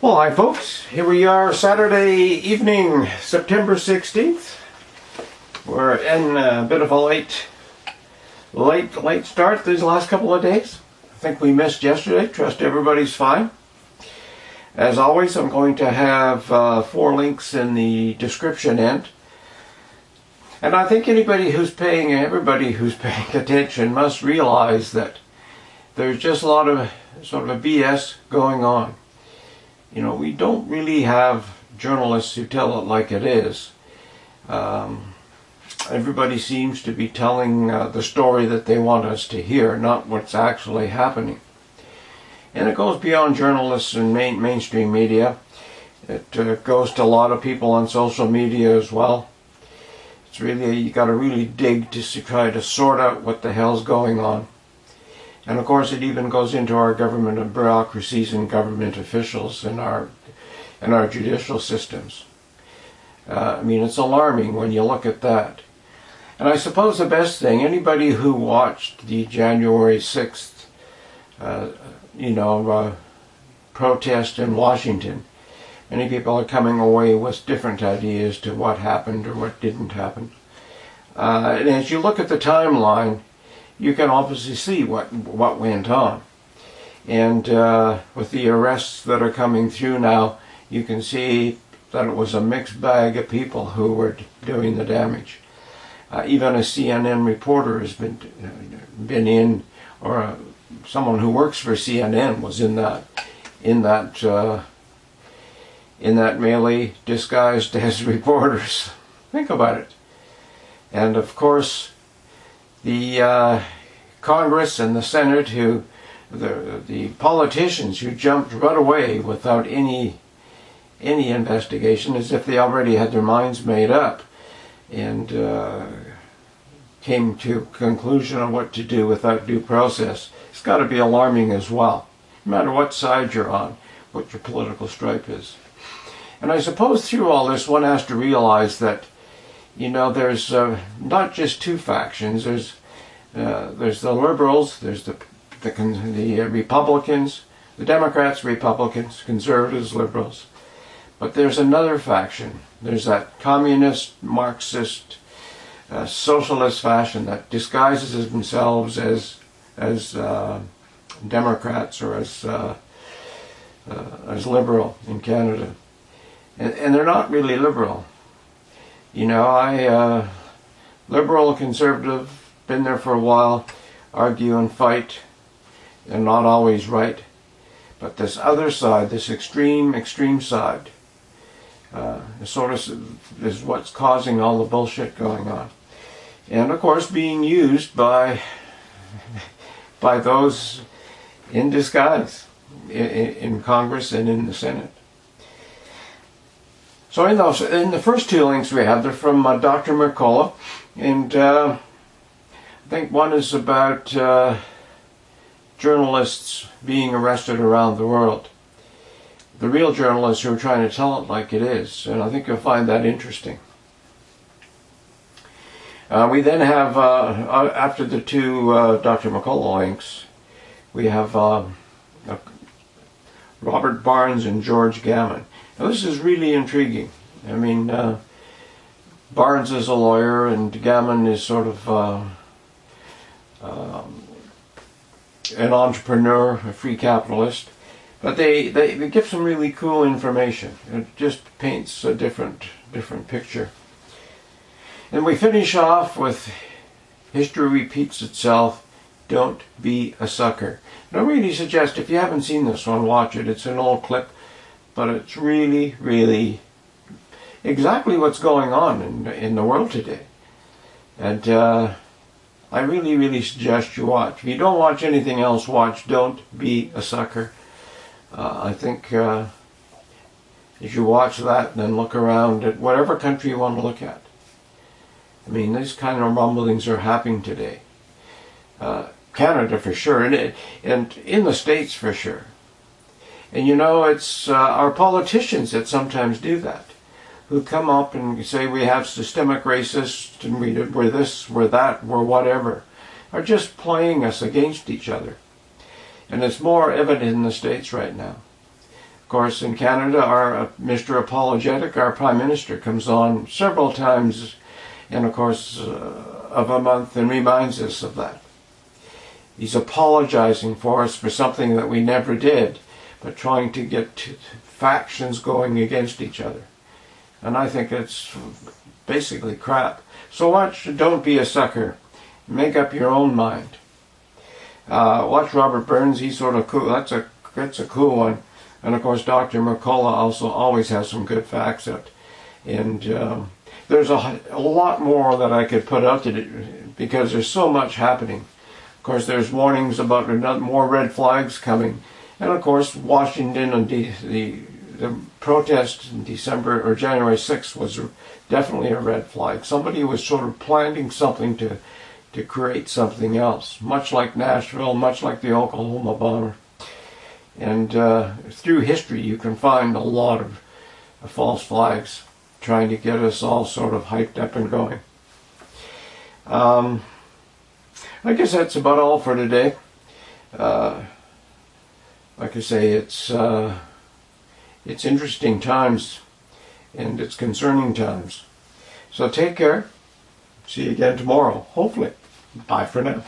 Well, hi folks, here we are Saturday evening, September 16th. We're in a bit of a late start these last couple of days. I think we missed yesterday. Trust everybody's fine. As always, I'm going to have 4 links in the description end. And I think everybody who's paying attention must realize that there's just a lot of sort of a BS going on. You know, we don't really have journalists who tell it like it is. Everybody seems to be telling the story that they want us to hear, not what's actually happening. And it goes beyond journalists and mainstream media. It goes to a lot of people on social media as well. It's really, you got to really dig to try to sort out what the hell's going on. And of course it even goes into our government and bureaucracies and government officials and our judicial systems. I mean, it's alarming when you look at that. And I suppose the best thing, anybody who watched the January 6th, protest in Washington, many people are coming away with different ideas to what happened or what didn't happen. And as you look at the timeline, you can obviously see what went on. And with the arrests that are coming through now, you can see that it was a mixed bag of people who were doing the damage. Even a CNN reporter has been in, or someone who works for CNN was in that melee disguised as reporters. Think about it. And of course, the Congress and the Senate, the politicians who jumped right away without any investigation, as if they already had their minds made up, and came to a conclusion on what to do without due process. It's got to be alarming as well, no matter what side you're on, what your political stripe is. And I suppose through all this, one has to realize that, you know, there's not just two factions. There's the liberals, there's the Republicans, the Democrats, Republicans, conservatives, liberals. But there's another faction. There's that communist, Marxist, socialist faction that disguises themselves as Democrats or as liberal in Canada. And they're not really liberal. You know, liberal, conservative, been there for a while, argue and fight, and not always right. But this other side, this extreme side, sort of is what's causing all the bullshit going on. And of course being used by those in disguise in Congress and in the Senate. So in the first 2 links we have, they're from Dr. Mercola, and I think one is about journalists being arrested around the world. The real journalists who are trying to tell it like it is, and I think you'll find that interesting. We then have, after the 2 Dr. Mercola links, we have Robert Barnes and George Gammon. Now this is really intriguing. I mean, Barnes is a lawyer and Gammon is sort of an entrepreneur, a free capitalist. But they give some really cool information. It just paints a different picture. And we finish off with History Repeats Itself, Don't Be a Sucker. And I really suggest, if you haven't seen this one, watch it. It's an old clip, but it's really, really exactly what's going on in the world today. And I really, really suggest you watch. If you don't watch anything else, watch Don't Be a Sucker. I think as you watch that, then look around at whatever country you want to look at. I mean, these kind of rumblings are happening today. Canada for sure, and in the States for sure. And you know, it's our politicians that sometimes do that, who come up and say we have systemic racists and we're this, we're that, we're whatever, are just playing us against each other. And it's more evident in the States right now. Of course, in Canada, our Mr. Apologetic, our Prime Minister, comes on several times in the course of a month and reminds us of that. He's apologizing for us for something that we never did, but trying to get factions going against each other. And I think it's basically crap. So don't be a sucker. Make up your own mind. Watch Robert Burns. He's sort of cool. That's a cool one. And of course, Dr. McCullough also always has some good facts out. And there's a lot more that I could put out because there's so much happening. Of course, there's warnings about more red flags coming. And of course, Washington and the protest in December or January 6th was definitely a red flag. Somebody was sort of planting something to create something else, much like Nashville, much like the Oklahoma bomber. And through history, you can find a lot of false flags trying to get us all sort of hyped up and going. I guess that's about all for today. Like I say, it's interesting times and it's concerning times. So take care. See you again tomorrow, hopefully. Bye for now.